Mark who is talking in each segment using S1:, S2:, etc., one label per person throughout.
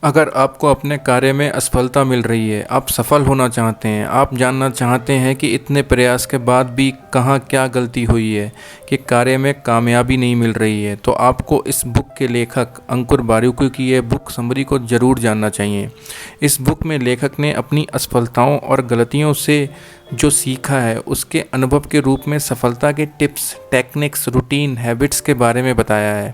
S1: अगर आपको अपने कार्य में असफलता मिल रही है, आप सफल होना चाहते हैं, आप जानना चाहते हैं कि इतने प्रयास के बाद भी कहाँ क्या गलती हुई है कि कार्य में कामयाबी नहीं मिल रही है, तो आपको इस बुक के लेखक अंकुर बारिकू की ये बुक समरी को ज़रूर जानना चाहिए। इस बुक में लेखक ने अपनी असफलताओं और गलतियों से जो सीखा है उसके अनुभव के रूप में सफलता के टिप्स, टेक्निक्स, रूटीन, हैबिट्स के बारे में बताया है।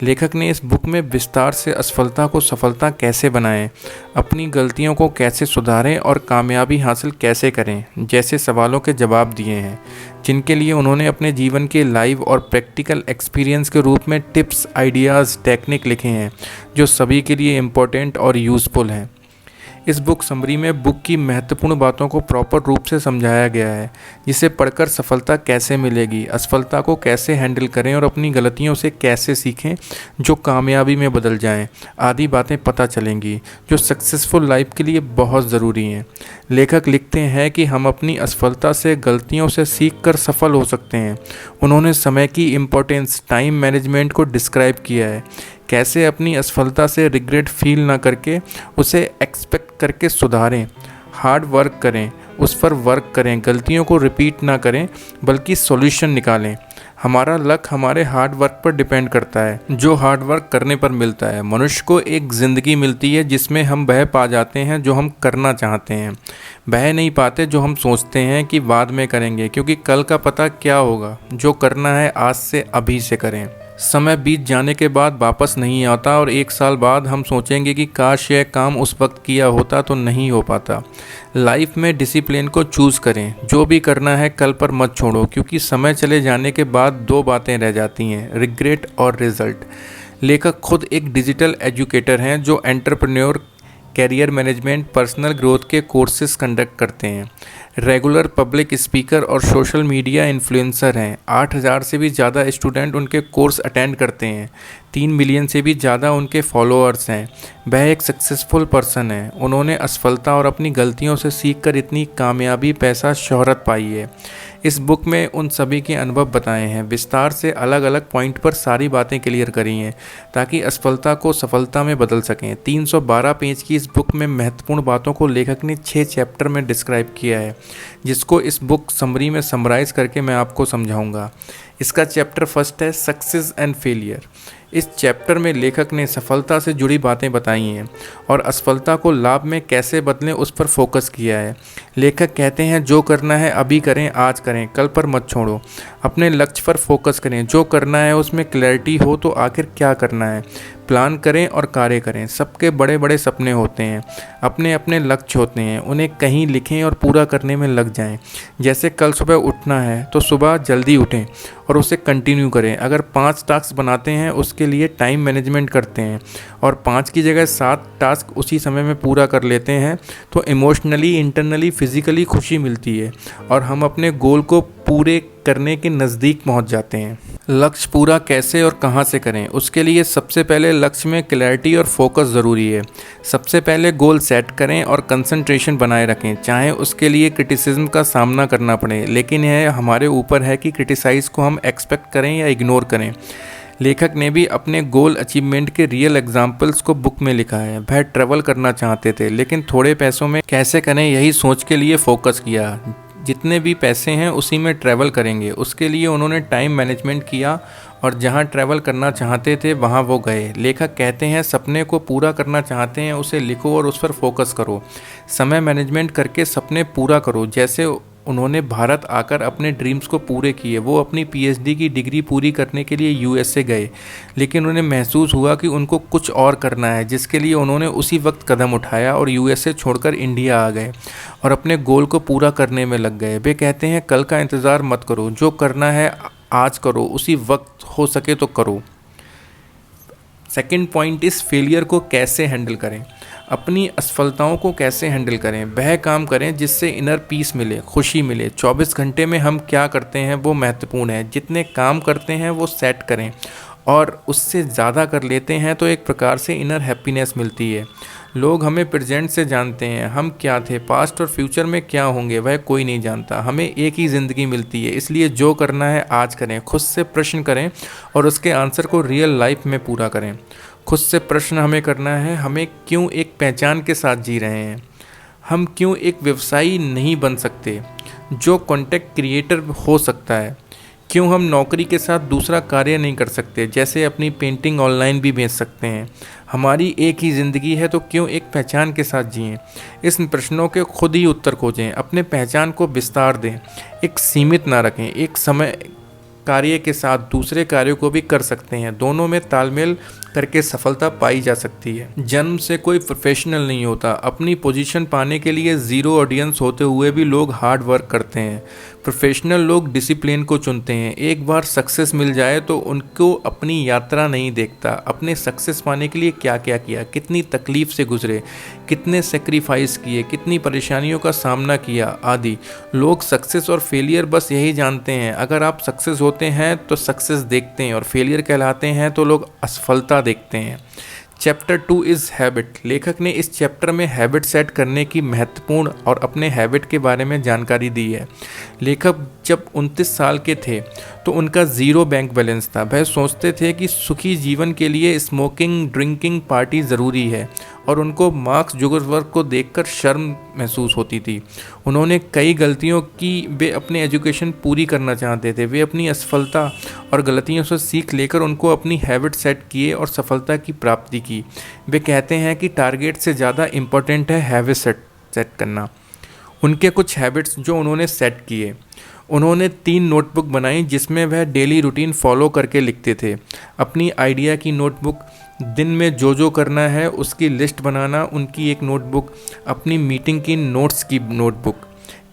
S1: लेखक ने इस बुक में विस्तार से असफलता को सफलता कैसे बनाएं, अपनी गलतियों को कैसे सुधारें और कामयाबी हासिल कैसे करें जैसे सवालों के जवाब दिए हैं, जिनके लिए उन्होंने अपने जीवन के लाइव और प्रैक्टिकल एक्सपीरियंस के रूप में टिप्स, आइडियाज़, टेक्निक लिखे हैं जो सभी के लिए इम्पोर्टेंट और यूज़फुल हैं। इस बुक समरी में बुक की महत्वपूर्ण बातों को प्रॉपर रूप से समझाया गया है, जिसे पढ़कर सफलता कैसे मिलेगी, असफलता को कैसे हैंडल करें और अपनी गलतियों से कैसे सीखें जो कामयाबी में बदल जाएं, आदि बातें पता चलेंगी जो सक्सेसफुल लाइफ के लिए बहुत ज़रूरी हैं। लेखक लिखते हैं कि हम अपनी असफलता से, गलतियों से सीख कर सफल हो सकते हैं। उन्होंने समय की इम्पोर्टेंस, टाइम मैनेजमेंट को डिस्क्राइब किया है, कैसे अपनी असफलता से रिग्रेट फील ना करके उसे एक्सपेक्ट करके सुधारें, हार्ड वर्क करें, उस पर वर्क करें, गलतियों को रिपीट ना करें बल्कि सॉल्यूशन निकालें। हमारा लक हमारे हार्ड वर्क पर डिपेंड करता है, जो हार्ड वर्क करने पर मिलता है। मनुष्य को एक ज़िंदगी मिलती है जिसमें हम वह पा जाते हैं जो हम करना चाहते हैं, वह नहीं पाते जो हम सोचते हैं कि बाद में करेंगे, क्योंकि कल का पता क्या होगा। जो करना है आज से अभी से करें। समय बीत जाने के बाद वापस नहीं आता और एक साल बाद हम सोचेंगे कि काश यह काम उस वक्त किया होता, तो नहीं हो पाता। लाइफ में डिसिप्लिन को चूज़ करें, जो भी करना है कल पर मत छोड़ो, क्योंकि समय चले जाने के बाद दो बातें रह जाती हैं, रिग्रेट और रिजल्ट। लेखक खुद एक डिजिटल एजुकेटर हैं जो entrepreneur, career management, personal growth के कोर्सेज कंडक्ट करते हैं। रेगुलर पब्लिक स्पीकर और सोशल मीडिया इन्फ्लुएंसर हैं। 8,000 से भी ज़्यादा स्टूडेंट उनके कोर्स अटेंड करते हैं। 3 मिलियन से भी ज़्यादा उनके फॉलोअर्स हैं। वह एक सक्सेसफुल पर्सन है। उन्होंने असफलता और अपनी गलतियों से सीखकर इतनी कामयाबी, पैसा, शोहरत पाई है। इस बुक में उन सभी के अनुभव बताए हैं, विस्तार से अलग अलग पॉइंट पर सारी बातें क्लियर करी हैं ताकि असफलता को सफलता में बदल सकें। 312 पेज की इस बुक में महत्वपूर्ण बातों को लेखक ने 6 चैप्टर में डिस्क्राइब किया है, जिसको इस बुक समरी में समराइज़ करके मैं आपको समझाऊंगा। इसका चैप्टर फर्स्ट है सक्सेस एंड फेलियर। इस चैप्टर में लेखक ने सफलता से जुड़ी बातें बताई हैं और असफलता को लाभ में कैसे बदलें उस पर फोकस किया है। लेखक कहते हैं जो करना है अभी करें, आज करें, कल पर मत छोड़ो। अपने लक्ष्य पर फोकस करें, जो करना है उसमें क्लैरिटी हो तो आखिर क्या करना है, प्लान करें और कार्य करें। सबके बड़े बड़े सपने होते हैं, अपने अपने लक्ष्य होते हैं, उन्हें कहीं लिखें और पूरा करने में लग जाएं। जैसे कल सुबह उठना है तो सुबह जल्दी उठें और उसे कंटिन्यू करें। अगर 5 टास्क बनाते हैं उसके लिए टाइम मैनेजमेंट करते हैं और 5 की जगह 7 टास्क उसी समय में पूरा कर लेते हैं तो इमोशनली, इंटरनली, फिजिकली खुशी मिलती है और हम अपने गोल को पूरे करने के नज़दीक पहुंच जाते हैं। लक्ष्य पूरा कैसे और कहां से करें, उसके लिए सबसे पहले लक्ष्य में क्लैरिटी और फोकस ज़रूरी है। सबसे पहले गोल सेट करें और कंसंट्रेशन बनाए रखें, चाहे उसके लिए क्रिटिसिज्म का सामना करना पड़े, लेकिन यह हमारे ऊपर है कि क्रिटिसाइज़ को हम एक्सपेक्ट करें या इग्नोर करें। लेखक ने भी अपने गोल अचीवमेंट के रियल एग्जाम्पल्स को बुक में लिखा है। वह ट्रैवल करना चाहते थे लेकिन थोड़े पैसों में कैसे करें यही सोच के लिए फोकस किया। जितने भी पैसे हैं उसी में ट्रैवल करेंगे, उसके लिए उन्होंने टाइम मैनेजमेंट किया और जहां ट्रैवल करना चाहते थे वहां वो गए। लेखक कहते हैं सपने को पूरा करना चाहते हैं उसे लिखो और उस पर फोकस करो। समय मैनेजमेंट करके सपने पूरा करो। जैसे उन्होंने भारत आकर अपने ड्रीम्स को पूरे किए। वो अपनी पीएचडी की डिग्री पूरी करने के लिए यूएसए गए, लेकिन उन्हें महसूस हुआ कि उनको कुछ और करना है, जिसके लिए उन्होंने उसी वक्त कदम उठाया और यूएसए छोड़कर इंडिया आ गए और अपने गोल को पूरा करने में लग गए। वे कहते हैं कल का इंतज़ार मत करो, जो करना है आज करो, उसी वक्त हो सके तो करो। सेकंड पॉइंट इस फेलियर को कैसे हैंडल करें, अपनी असफलताओं को कैसे हैंडल करें। वह काम करें जिससे इनर पीस मिले, खुशी मिले। 24 घंटे में हम क्या करते हैं वो महत्वपूर्ण है। जितने काम करते हैं वो सेट करें और उससे ज़्यादा कर लेते हैं तो एक प्रकार से इनर हैप्पीनेस मिलती है। लोग हमें प्रेजेंट से जानते हैं, हम क्या थे, पास्ट और फ्यूचर में क्या होंगे वह कोई नहीं जानता। हमें एक ही ज़िंदगी मिलती है, इसलिए जो करना है आज करें। खुद से प्रश्न करें और उसके आंसर को रियल लाइफ में पूरा करें। खुद से प्रश्न हमें करना है, हमें क्यों एक पहचान के साथ जी रहे हैं, हम क्यों एक व्यवसायी नहीं बन सकते जो कंटेंट क्रिएटर हो सकता है, क्यों हम नौकरी के साथ दूसरा कार्य नहीं कर सकते, जैसे अपनी पेंटिंग ऑनलाइन भी बेच सकते हैं। हमारी एक ही ज़िंदगी है तो क्यों एक पहचान के साथ जिएं। इस प्रश्नों के खुद ही उत्तर खोजें, अपने पहचान को विस्तार दें, एक सीमित ना रखें। एक समय कार्य के साथ दूसरे कार्यों को भी कर सकते हैं, दोनों में तालमेल करके सफलता पाई जा सकती है। जन्म से कोई प्रोफेशनल नहीं होता। अपनी पोजीशन पाने के लिए ज़ीरो ऑडियंस होते हुए भी लोग हार्ड वर्क करते हैं। प्रोफेशनल लोग डिसिप्लिन को चुनते हैं। एक बार सक्सेस मिल जाए तो उनको अपनी यात्रा नहीं देखता, अपने सक्सेस पाने के लिए क्या क्या किया, कितनी तकलीफ से गुजरे, कितने सेक्रीफाइस किए, कितनी परेशानियों का सामना किया आदि। लोग सक्सेस और फेलियर बस यही जानते हैं। अगर आप सक्सेस होते हैं तो सक्सेस देखते हैं और फेलियर कहलाते हैं तो लोग असफलता देखते हैं। Chapter 2 is habit. लेखक ने इस चैप्टर में हैबिट सेट करने की महत्वपूर्ण और अपने हैबिट के बारे में जानकारी दी है। लेखक जब 29 साल के थे तो उनका ज़ीरो बैंक बैलेंस था। वह सोचते थे कि सुखी जीवन के लिए स्मोकिंग, ड्रिंकिंग, पार्टी ज़रूरी है और उनको मार्क जुकरबर्ग को देखकर शर्म महसूस होती थी। उन्होंने कई गलतियों की, वे अपनी एजुकेशन पूरी करना चाहते थे। वे अपनी असफलता और गलतियों से सीख लेकर उनको अपनी हैबिट सेट किए और सफलता की प्राप्ति की। वे कहते हैं कि टारगेट से ज़्यादा इम्पोर्टेंट है हैबिट सेट करना। उनके कुछ हैबिट्स जो उन्होंने सेट किए, उन्होंने 3 नोटबुक बनाई जिसमें वह डेली रूटीन फॉलो करके लिखते थे। अपनी आइडिया की नोटबुक, दिन में जो करना है उसकी लिस्ट बनाना उनकी एक नोटबुक, अपनी मीटिंग की नोट्स की नोटबुक,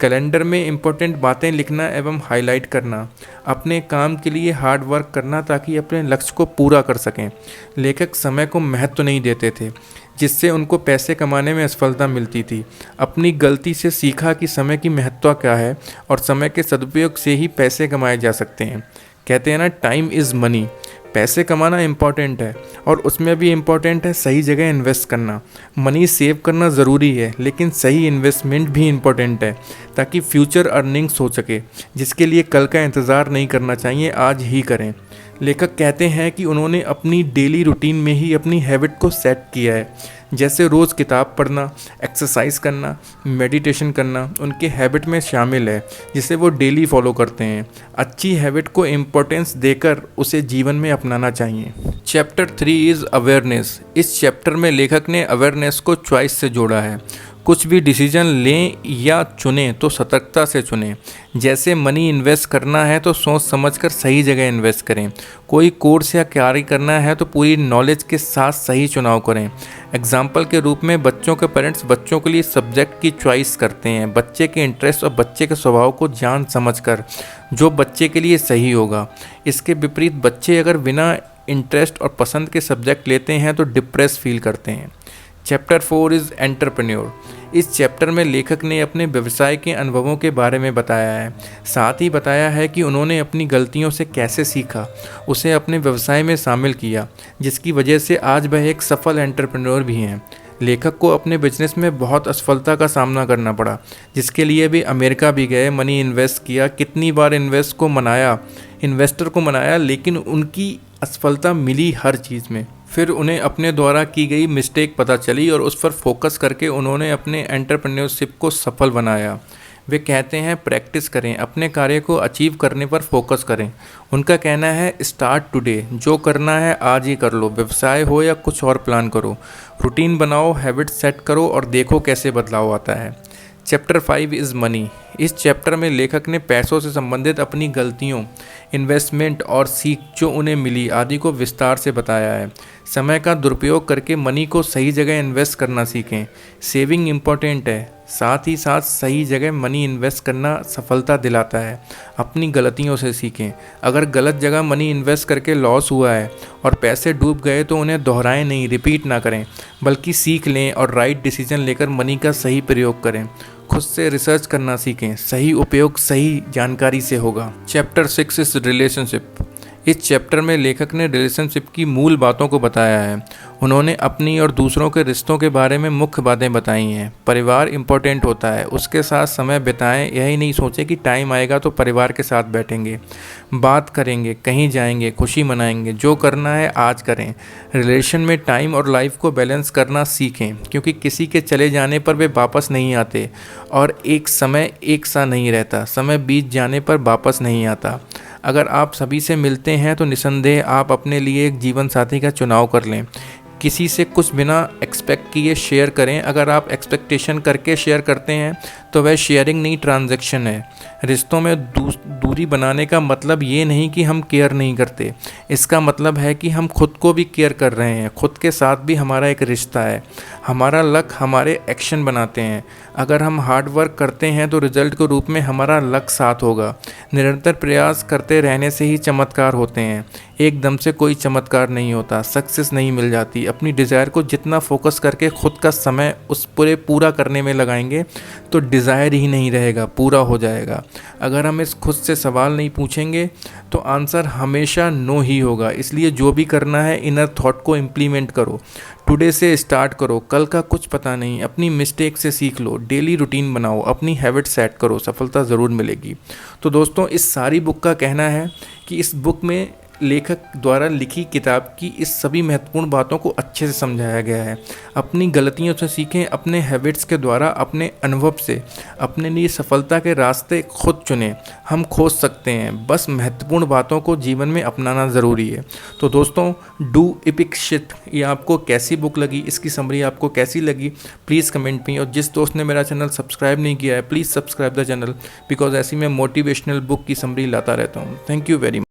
S1: कैलेंडर में इम्पोर्टेंट बातें लिखना एवं हाईलाइट करना, अपने काम के लिए हार्ड वर्क करना ताकि अपने लक्ष्य को पूरा कर सकें। लेखक समय को महत्व नहीं देते थे जिससे उनको पैसे कमाने में असफलता मिलती थी। अपनी गलती से सीखा कि समय की महत्व क्या है और समय के सदुपयोग से ही पैसे कमाए जा सकते हैं। कहते हैं ना, टाइम इज़ मनी। पैसे कमाना इम्पॉर्टेंट है और उसमें भी इम्पॉर्टेंट है सही जगह इन्वेस्ट करना। मनी सेव करना ज़रूरी है लेकिन सही इन्वेस्टमेंट भी इम्पॉर्टेंट है ताकि फ्यूचर अर्निंग्स हो सके, जिसके लिए कल का इंतज़ार नहीं करना चाहिए, आज ही करें। लेखक कहते हैं कि उन्होंने अपनी डेली रूटीन में ही अपनी हैबिट को सेट किया है, जैसे रोज़ किताब पढ़ना, एक्सरसाइज करना, मेडिटेशन करना उनके हैबिट में शामिल है जिसे वो डेली फॉलो करते हैं। अच्छी हैबिट को इम्पोर्टेंस देकर उसे जीवन में अपनाना चाहिए। Chapter 3 is awareness. इस चैप्टर में लेखक ने अवेयरनेस को चॉइस से जोड़ा है। कुछ भी डिसीजन लें या चुनें तो सतर्कता से चुनें। जैसे मनी इन्वेस्ट करना है तो सोच समझकर सही जगह इन्वेस्ट करें। कोई कोर्स या कार्य करना है तो पूरी नॉलेज के साथ सही चुनाव करें। एग्जाम्पल के रूप में बच्चों के पेरेंट्स बच्चों के लिए सब्जेक्ट की चॉइस करते हैं, बच्चे के इंटरेस्ट और बच्चे के स्वभाव को जान समझकर जो बच्चे के लिए सही होगा। इसके विपरीत बच्चे अगर बिना इंटरेस्ट और पसंद के सब्जेक्ट लेते हैं तो डिप्रेस फील करते हैं। Chapter 4 is entrepreneur. इस चैप्टर में लेखक ने अपने व्यवसाय के अनुभवों के बारे में बताया है। साथ ही बताया है कि उन्होंने अपनी गलतियों से कैसे सीखा, उसे अपने व्यवसाय में शामिल किया, जिसकी वजह से आज वह एक सफल एंटरप्रेन्योर भी हैं। लेखक को अपने बिजनेस में बहुत असफलता का सामना करना पड़ा, जिसके लिए भी अमेरिका भी गए, मनी इन्वेस्ट किया, कितनी बार इन्वेस्टर को मनाया, लेकिन उनकी असफलता मिली हर चीज़ में। फिर उन्हें अपने द्वारा की गई मिस्टेक पता चली और उस पर फोकस करके उन्होंने अपने एंटरप्रेन्योरशिप को सफल बनाया। वे कहते हैं प्रैक्टिस करें, अपने कार्य को अचीव करने पर फोकस करें। उनका कहना है स्टार्ट टुडे, जो करना है आज ही कर लो, व्यवसाय हो या कुछ और प्लान करो, रूटीन बनाओ, हैबिट सेट करो और देखो कैसे बदलाव आता है। Chapter 5 is money. इस चैप्टर में लेखक ने पैसों से संबंधित अपनी गलतियों, इन्वेस्टमेंट और सीख जो उन्हें मिली आदि को विस्तार से बताया है। समय का दुरुपयोग करके मनी को सही जगह इन्वेस्ट करना सीखें। सेविंग इम्पॉर्टेंट है, साथ ही साथ सही जगह मनी इन्वेस्ट करना सफलता दिलाता है। अपनी गलतियों से सीखें। अगर गलत जगह मनी इन्वेस्ट करके लॉस हुआ है और पैसे डूब गए तो उन्हें दोहराएं नहीं, रिपीट ना करें, बल्कि सीख लें और राइट डिसीजन लेकर मनी का सही प्रयोग करें। खुद से रिसर्च करना सीखें, सही उपयोग सही जानकारी से होगा। Chapter 6 is relationship. इस चैप्टर में लेखक ने रिलेशनशिप की मूल बातों को बताया है। उन्होंने अपनी और दूसरों के रिश्तों के बारे में मुख्य बातें बताई हैं। परिवार इम्पोर्टेंट होता है, उसके साथ समय बिताएं, यही नहीं सोचें कि टाइम आएगा तो परिवार के साथ बैठेंगे, बात करेंगे, कहीं जाएंगे, खुशी मनाएंगे। जो करना है आज करें। रिलेशन में टाइम और लाइफ को बैलेंस करना सीखें, क्योंकि किसी के चले जाने पर वे वापस नहीं आते और एक समय एक सा नहीं रहता। समय बीत जाने पर वापस नहीं आता। अगर आप सभी से मिलते हैं तो निसंदेह आप अपने लिए एक जीवन साथी का चुनाव कर लें। किसी से कुछ बिना एक्सपेक्ट किए शेयर करें। अगर आप एक्सपेक्टेशन करके शेयर करते हैं तो वह शेयरिंग नहीं, ट्रांजैक्शन है। रिश्तों में दूरी बनाने का मतलब ये नहीं कि हम केयर नहीं करते, इसका मतलब है कि हम खुद को भी केयर कर रहे हैं। खुद के साथ भी हमारा एक रिश्ता है। हमारा लक हमारे एक्शन बनाते हैं। अगर हम हार्ड वर्क करते हैं तो रिजल्ट के रूप में हमारा लक साथ होगा। निरंतर प्रयास करते रहने से ही चमत्कार होते हैं। एकदम से कोई चमत्कार नहीं होता, सक्सेस नहीं मिल जाती। अपनी डिज़ायर को जितना फोकस करके खुद का समय उस पूरा करने में लगाएंगे तो डिज़ायर ही नहीं रहेगा, पूरा हो जाएगा। अगर हम इस खुद से सवाल नहीं पूछेंगे तो आंसर हमेशा नो ही होगा। इसलिए जो भी करना है इनर थॉट को इम्प्लीमेंट करो। टुडे से स्टार्ट करो, कल का कुछ पता नहीं। अपनी मिस्टेक से सीख लो, डेली रूटीन बनाओ, अपनी हैबिट सेट करो, सफलता ज़रूर मिलेगी। तो दोस्तों, इस सारी बुक का कहना है कि इस बुक में लेखक द्वारा लिखी किताब की इस सभी महत्वपूर्ण बातों को अच्छे से समझाया गया है। अपनी गलतियों से सीखें, अपने हैबिट्स के द्वारा, अपने अनुभव से अपने लिए सफलता के रास्ते खुद चुनें। हम खोज सकते हैं, बस महत्वपूर्ण बातों को जीवन में अपनाना ज़रूरी है। तो दोस्तों, डू इपिक शिट, ये आपको कैसी बुक लगी, इसकी समरी आपको कैसी लगी, प्लीज़ कमेंट में। और जिस दोस्त ने मेरा चैनल सब्सक्राइब नहीं किया है, please subscribe the channel, because ऐसी मैं मोटिवेशनल बुक की समरी लाता रहता हूँ। Thank you very much.